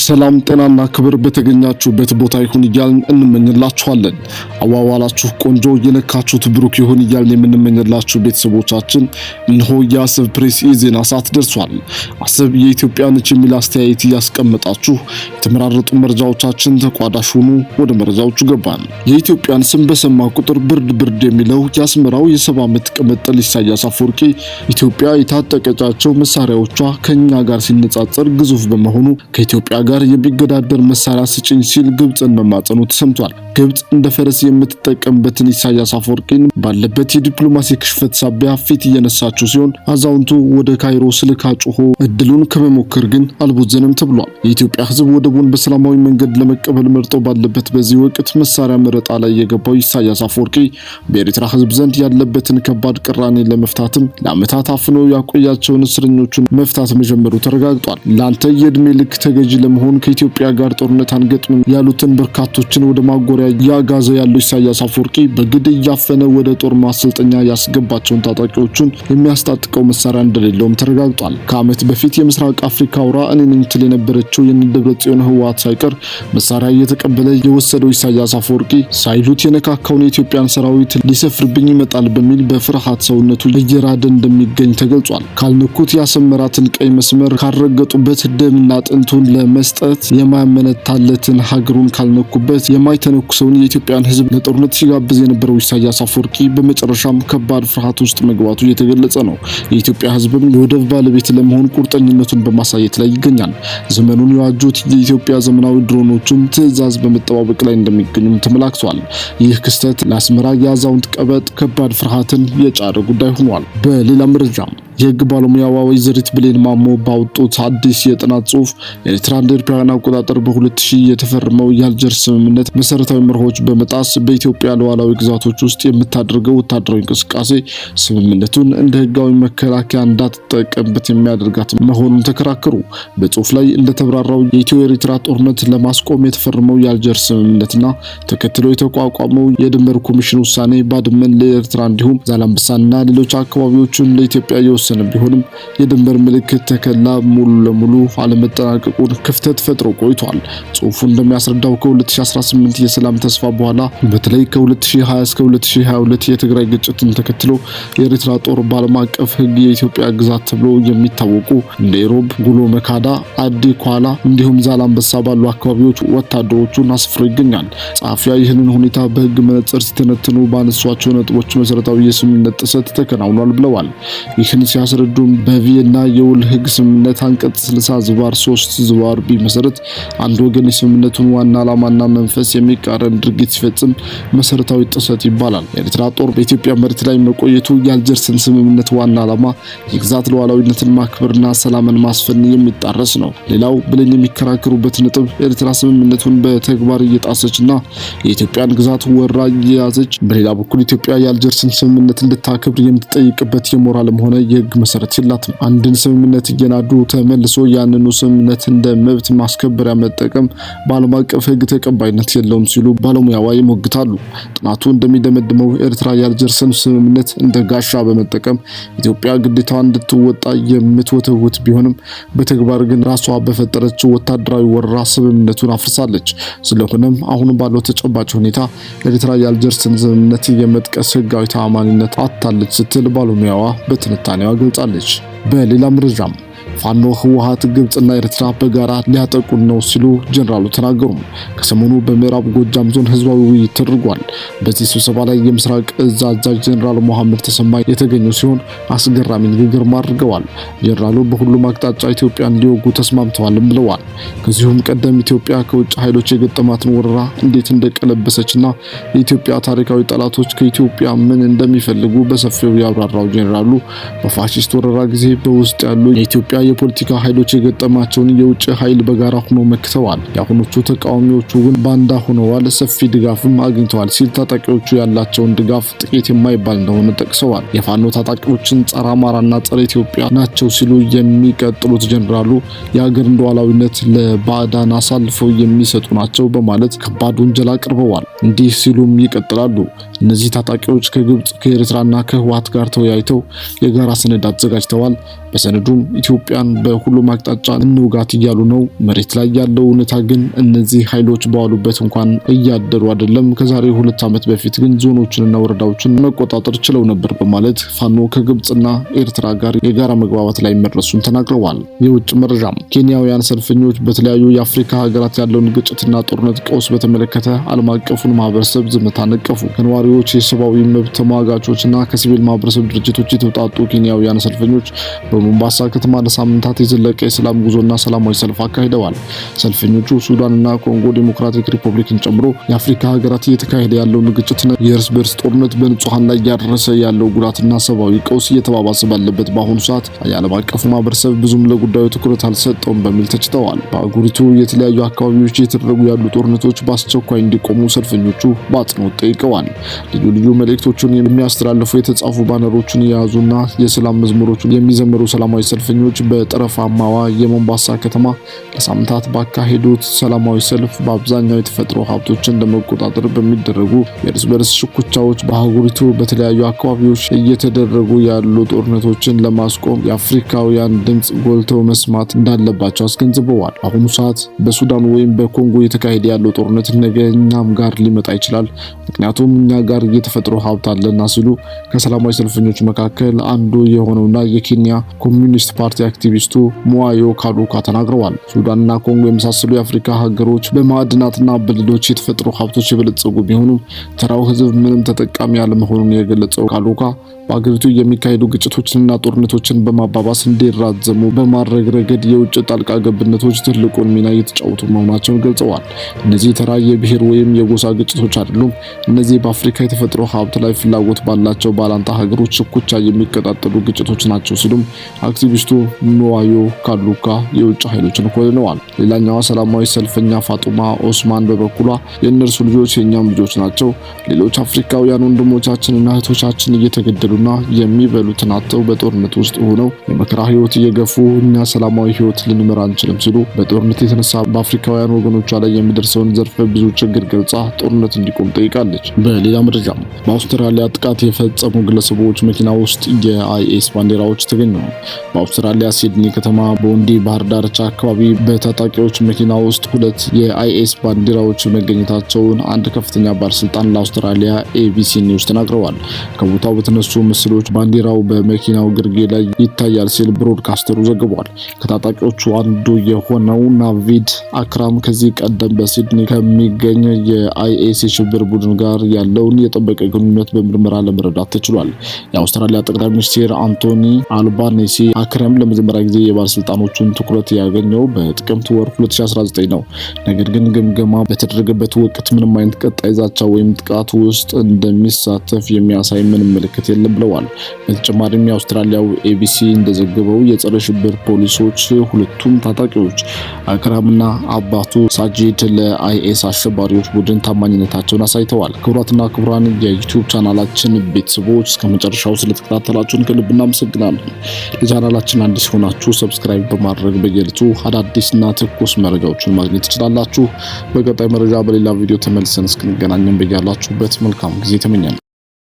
ሰላም ጤናና ክብር በተገኛችሁበት ቦታ ይሁን እያልን እንመኝላችኋለን። አዋዋላችሁ ቆንጆ የነካችሁት ብሩክ ይሁን እያልን የምንመኝላችሁ ቤተሰቦቻችን እንሆ የአሰብ ፕሬስ የዜና ሰዓት ደርሷል። አሰብ የኢትዮጵያ ነች የሚል አስተያየት እያስቀመጣችሁ የተመራረጡ መረጃዎቻችን ተቋዳሽ ሆኑ። ወደ መረጃዎቹ ገባን። የኢትዮጵያን ስም በሰማ ቁጥር ብርድ የሚለው የአስመራው የ70 ዓመት ቅምጥል ኢሳያስ አፈወርቂ ኢትዮጵያ የታጠቀቻቸው መሳሪያዎቿ ከኛ ጋር ሲነጻጸር ግዙፍ በመሆኑ ከኢትዮጵያ ጋር የሚገዳደር መሳሪያ ስጭኝ ሲል ግብጽን መማጸኑ ተሰምቷል። ግብጽ እንደ ፈረስ የምትጠቀምበትን ኢሳያስ አፈወርቂን ባለበት የዲፕሎማሲ ክሽፈት ሳቢያ ፊት እየነሳችው ሲሆን አዛውንቱ ወደ ካይሮ ስልካ ጮሆ እድሉን ከመሞከር ግን አልቦዘነም ተብሏል። የኢትዮጵያ ሕዝብ ወደቡን በሰላማዊ መንገድ ለመቀበል መርጦ ባለበት በዚህ ወቅት መሳሪያ መረጣ ላይ የገባው ኢሳያስ አፈወርቂ በኤርትራ ሕዝብ ዘንድ ያለበትን ከባድ ቅራኔ ለመፍታትም ለዓመታት አፍኖ ያቆያቸውን እስረኞቹን መፍታት መጀመሩ ተረጋግጧል። ላንተ የእድሜ ልክ ተገዢ ለመሆን ከኢትዮጵያ ጋር ጦርነት አንገጥም ያሉትን በርካቶችን ወደ ማጎሪያ ያጋዘ ያለው ኢሳያስ አፈወርቂ በግድ እያፈነ ወደ ጦር ማሰልጠኛ ያስገባቸውን ታጣቂዎቹን የሚያስታጥቀው መሳሪያ እንደሌለውም ተረጋግጧል። ከዓመት በፊት የምስራቅ አፍሪካ አውራ እኔ ነኝ ትል የነበረችው የደብረጽዮን ህወሓት ሳይቀር መሳሪያ እየተቀበለ የወሰደው ኢሳያስ አፈወርቂ ሳይሉት የነካካውን የኢትዮጵያን ሰራዊት ሊሰፍርብኝ ይመጣል በሚል በፍርሃት ሰውነቱ እየራደ እንደሚገኝ ተገልጿል። ካልነኩት ያሰመራትን ቀይ መስመር ካረገጡበት ደምና አጥንቱን ለመስጠት የማያመነታለትን ሀገሩን ካልነኩበት የማይተነኩሰውን የኢትዮጵያን ህዝብ ለጦርነት ሲጋብዝ የነበረው ኢሳያስ አፈወርቂ በመጨረሻም ከባድ ፍርሃት ውስጥ መግባቱ እየተገለጸ ነው። የኢትዮጵያ ህዝብም የወደብ ባለቤት ለመሆን ቁርጠኝነቱን በማሳየት ላይ ይገኛል። ዘመኑን የዋጁት የኢትዮጵያ ዘመናዊ ድሮኖችም ትዕዛዝ በመጠባበቅ ላይ እንደሚገኙም ተመላክቷል። ይህ ክስተት ለአስመራ የአዛውንት ቀበጥ ከባድ ፍርሃትን የጫረ ጉዳይ ሆኗል። በሌላ መረጃም የህግ ባለሙያዋ ወይዘሪት ብሌን ማሞ ባወጡት አዲስ የጥናት ጽሑፍ ኤርትራ እንደ አውሮፓውያን አቆጣጠር በ2000 የተፈረመው የአልጀርስ ስምምነት መሰረታዊ መርሆች በመጣስ በኢትዮጵያ ሉዓላዊ ግዛቶች ውስጥ የምታደርገው ወታደራዊ እንቅስቃሴ ስምምነቱን እንደ ህጋዊ መከላከያ እንዳትጠቀምበት የሚያደርጋት መሆኑን ተከራከሩ። በጽሑፍ ላይ እንደተብራራው የኢትዮ ኤርትራ ጦርነት ለማስቆም የተፈረመው የአልጀርስ ስምምነትና ተከትሎ የተቋቋመው የድንበር ኮሚሽን ውሳኔ ባድመን ለኤርትራ እንዲሁም ዛላምበሳና ሌሎች አካባቢዎችን ለኢትዮጵያ የወሰነ ቢሆንም የድንበር ምልክት ተከላ ሙሉ ለሙሉ አለመጠናቀቁን ክፍተት ፈጥሮ ቆይቷል። ጽሑፉ እንደሚያስረዳው ከ2018 የሰላም ተስፋ በኋላ በተለይ ከ2020 እስከ 2022 የትግራይ ግጭትን ተከትሎ የኤርትራ ጦር በዓለም አቀፍ ህግ የኢትዮጵያ ግዛት ተብሎ የሚታወቁ እንደ ኢሮብ፣ ጉሎ መካዳ፣ አዲ ኳላ እንዲሁም ዛላምበሳ ባሉ አካባቢዎች ወታደሮቹን አስፍሮ ይገኛል። ጸሐፊያ ይህንን ሁኔታ በህግ መነጽር ሲተነትኑ ባነሷቸው ነጥቦች መሰረታዊ የስምምነት ጥሰት ተከናውኗል ብለዋል። ይህን ሲያስረዱም በቪየና የውል ህግ ስምምነት አንቀጽ 60/3/ቢ መሰረት አንድ ወገን የስምምነቱን ዋና ዓላማና መንፈስ የሚቃረን ድርጊት ሲፈጽም መሰረታዊ ጥሰት ይባላል። የኤርትራ ጦር በኢትዮጵያ መሬት ላይ መቆየቱ የአልጀርስን ስምምነት ዋና ዓላማ የግዛት ሉዓላዊነትን ማክበርና ሰላምን ማስፈን የሚጣረስ ነው። ሌላው ብለን የሚከራከሩበት ነጥብ ኤርትራ ስምምነቱን በተግባር እየጣሰችና የኢትዮጵያን ግዛት ወራ እየያዘች፣ በሌላ በኩል ኢትዮጵያ የአልጀርስን ስምምነት እንድታከብር የምትጠይቅበት የሞራልም ሆነ የህግ መሰረት የላትም። አንድን ስምምነት እየናዱ ተመልሶ ያንኑ ስምምነት እንደ መብት ማስከበሪያ መጠቀም በዓለም አቀፍ ህግ ተቀባይነት የለውም ሲሉ ባለሙያዋ ይሞግታሉ። ጥናቱ እንደሚደመድመው ኤርትራ የአልጀርስን ስምምነት እንደ ጋሻ በመጠቀም ኢትዮጵያ ግዴታዋን እንድትወጣ የምትወተውት ቢሆንም በተግባር ግን ራሷ በፈጠረችው ወታደራዊ ወረራ ስምምነቱን አፍርሳለች። ስለሆነም አሁን ባለው ተጨባጭ ሁኔታ ኤርትራ የአልጀርስን ስምምነት የመጥቀስ ህጋዊ ተአማኒነት አጥታለች ስትል ባለሙያዋ በትንታኔዋ ገልጻለች። በሌላ መረጃም ፋኖ ህወሓት ግብጽና ኤርትራ በጋራ ሊያጠቁን ነው ሲሉ ጀነራሉ ተናገሩ። ከሰሞኑ በምዕራብ ጎጃም ዞን ህዝባዊ ውይይት ተደርጓል። በዚህ ስብሰባ ላይ የምስራቅ እዝ አዛዥ ጀነራል መሐመድ ተሰማ የተገኙ ሲሆን አስገራሚ ንግግር አድርገዋል። ጀነራሉ በሁሉም አቅጣጫ ኢትዮጵያን ሊወጉ ተስማምተዋልም ብለዋል። ከዚሁም ቀደም ኢትዮጵያ ከውጭ ኃይሎች የገጠማትን ወረራ እንዴት እንደቀለበሰችና የኢትዮጵያ ታሪካዊ ጠላቶች ከኢትዮጵያ ምን እንደሚፈልጉ በሰፊው ያብራራው ጀነራሉ በፋሺስት ወረራ ጊዜ በውስጥ ያሉ የኢትዮጵያ የፖለቲካ ኃይሎች የገጠማቸውን የውጭ ኃይል በጋራ ሆኖ መክተዋል። የአሁኖቹ ተቃዋሚዎቹ ግን ባንዳ ሆነዋል፣ ሰፊ ድጋፍም አግኝተዋል ሲል ታጣቂዎቹ ያላቸውን ድጋፍ ጥቂት የማይባል እንደሆነ ጠቅሰዋል። የፋኖ ታጣቂዎችን ጸረ አማራና ጸረ ኢትዮጵያ ናቸው ሲሉ የሚቀጥሉት ጀነራሉ የሀገርን ሉዓላዊነት ለባዕዳን አሳልፈው የሚሰጡ ናቸው በማለት ከባድ ወንጀል አቅርበዋል። እንዲህ ሲሉም ይቀጥላሉ። እነዚህ ታጣቂዎች ከግብጽ ከኤርትራና ከህወሓት ጋር ተወያይተው የጋራ ሰነድ አዘጋጅተዋል። በሰነዱም ኢትዮጵያ ኢትዮጵያን በሁሉም አቅጣጫ እንውጋት እያሉ ነው። መሬት ላይ ያለው እውነታ ግን እነዚህ ኃይሎች በዋሉበት እንኳን እያደሩ አይደለም። ከዛሬ 2 ዓመት በፊት ግን ዞኖችንና ወረዳዎችን መቆጣጠር ችለው ነበር በማለት ፋኖ ከግብጽና ኤርትራ ጋር የጋራ መግባባት ላይ መድረሱን ተናግረዋል። የውጭ መረጃም ኬንያውያን ሰልፈኞች በተለያዩ የአፍሪካ ሀገራት ያለውን ግጭትና ጦርነት ቀውስ በተመለከተ ዓለም አቀፉን ማህበረሰብ ዝምታ ነቀፉ። ከነዋሪዎች፣ የሰብአዊ መብት ተሟጋቾችና ከሲቪል ማህበረሰብ ድርጅቶች የተውጣጡ ኬንያውያን ሰልፈኞች በሞምባሳ ከተማ ለሳምንታት የዘለቀ የሰላም ጉዞና ሰላማዊ ሰልፍ አካሂደዋል። ሰልፈኞቹ ሱዳንና ኮንጎ ዴሞክራቲክ ሪፐብሊክን ጨምሮ የአፍሪካ ሀገራት እየተካሄደ ያለውን ግጭትና የእርስ በርስ ጦርነት በንጹሃን ላይ ያደረሰ ያለው ጉዳትና ሰብአዊ ቀውስ እየተባባሰ ባለበት በአሁኑ ሰዓት የዓለም አቀፉ ማህበረሰብ ብዙም ለጉዳዩ ትኩረት አልሰጠውም በሚል ተችተዋል። በአህጉሪቱ የተለያዩ አካባቢዎች እየተደረጉ ያሉ ጦርነቶች በአስቸኳይ እንዲቆሙ ሰልፈኞቹ በአጽንኦት ጠይቀዋል። ልዩ ልዩ መልእክቶችን የሚያስተላልፉ የተጻፉ ባነሮችን የያዙና የሰላም መዝሙሮችን የሚዘምሩ ሰላማዊ ሰልፈኞች በጠረፋማዋ የሞምባሳ ከተማ ለሳምንታት ባካሄዱት ሰላማዊ ሰልፍ በአብዛኛው የተፈጥሮ ሀብቶችን ለመቆጣጠር በሚደረጉ የእርስ በርስ ሽኩቻዎች በአህጉሪቱ በተለያዩ አካባቢዎች እየተደረጉ ያሉ ጦርነቶችን ለማስቆም የአፍሪካውያን ድምጽ ጎልተው መስማት እንዳለባቸው አስገንዝበዋል። በአሁኑ ሰዓት በሱዳን ወይም በኮንጎ የተካሄደ ያለው ጦርነት ነገ እኛም ጋር ሊመጣ ይችላል፣ ምክንያቱም እኛ ጋር የተፈጥሮ ሀብት አለና ሲሉ ከሰላማዊ ሰልፈኞች መካከል አንዱ የሆነውና የኬንያ ኮሚኒስት ፓርቲ አክቲቪስቱ ሙዋዮ ካሉካ ተናግረዋል። ሱዳንና ኮንጎ የመሳሰሉ የአፍሪካ ሀገሮች በማዕድናትና በሌሎች የተፈጥሮ ሀብቶች የበለጸጉ ቢሆኑም ተራው ሕዝብ ምንም ተጠቃሚ ያለመሆኑን የገለጸው ካሉካ በአገሪቱ የሚካሄዱ ግጭቶችንና ጦርነቶችን በማባባስ እንዲራዘሙ በማድረግ ረገድ የውጭ ጣልቃ ገብነቶች ትልቁን ሚና እየተጫወቱ መሆናቸውን ገልጸዋል። እነዚህ ተራ የብሔር ወይም የጎሳ ግጭቶች አይደሉም። እነዚህ በአፍሪካ የተፈጥሮ ሀብት ላይ ፍላጎት ባላቸው ባላንጣ ሀገሮች ሽኩቻ የሚቀጣጠሉ ግጭቶች ናቸው ሲሉም አክቲቪስቱ ኑዋዮ ካሉካ የውጭ ኃይሎችን ኮንነዋል። ሌላኛዋ ሰላማዊ ሰልፈኛ ፋጡማ ኦስማን በበኩሏ የእነርሱ ልጆች የኛም ልጆች ናቸው፣ ሌሎች አፍሪካውያን ወንድሞቻችንና እህቶቻችን እየተገደሉና የሚበሉትን አጥተው በጦርነት ውስጥ ሆነው የመከራ ህይወት እየገፉ እኛ ሰላማዊ ህይወት ልንመራ አንችልም ሲሉ በጦርነት የተነሳ በአፍሪካውያን ወገኖቿ ላይ የሚደርሰውን ዘርፈ ብዙ ችግር ገልጻ ጦርነት እንዲቆም ጠይቃለች። በሌላ መረጃም በአውስትራሊያ ጥቃት የፈጸሙ ግለሰቦች መኪና ውስጥ የአይኤስ ባንዲራዎች ተገኙ። በአውስትራሊያ ሲድኒ ከተማ በወንዲ ባህር ዳርቻ አካባቢ በታጣቂዎች መኪና ውስጥ 2 የአይኤስ ባንዲራዎች መገኘታቸውን አንድ ከፍተኛ ባለስልጣን ለአውስትራሊያ ኤቢሲ ኒውስ ተናግረዋል። ከቦታው በተነሱ ምስሎች ባንዲራው በመኪናው ግርጌ ላይ ይታያል ሲል ብሮድካስተሩ ዘግቧል። ከታጣቂዎቹ አንዱ የሆነው ናቪድ አክራም ከዚህ ቀደም በሲድኒ ከሚገኝ የአይኤስ የሽብር ቡድን ጋር ያለውን የጠበቀ ግንኙነት በምርመራ ለመረዳት ተችሏል። የአውስትራሊያ ጠቅላይ ሚኒስትር አንቶኒ አልባኔሲ አክረም ለመጀመሪያ ጊዜ የባለስልጣኖቹን ትኩረት ያገኘው በጥቅምት ወር 2019 ነው። ነገር ግን ግምገማ በተደረገበት ወቅት ምንም አይነት ቀጣይ ዛቻ ወይም ጥቃት ውስጥ እንደሚሳተፍ የሚያሳይ ምንም ምልክት የለም ብለዋል። በተጨማሪም የአውስትራሊያው ኤቢሲ እንደዘገበው የጸረ ሽብር ፖሊሶች ሁለቱም ታጣቂዎች አክራምና አባቱ ሳጂድ ለአይኤስ አሸባሪዎች ቡድን ታማኝነታቸውን አሳይተዋል። ክቡራትና ክቡራን የዩቲዩብ ቻናላችን ቤተሰቦች እስከመጨረሻው ስለተከታተላችሁን ከልብ እናመሰግናለን። ለቻናላችን አዲስ ሆናችሁ ሰብስክራይብ በማድረግ በየዕለቱ አዳዲስና ትኩስ መረጃዎችን ማግኘት ትችላላችሁ። በቀጣይ መረጃ በሌላ ቪዲዮ ተመልሰን እስክንገናኝ በያላችሁበት መልካም ጊዜ ተመኛለሁ።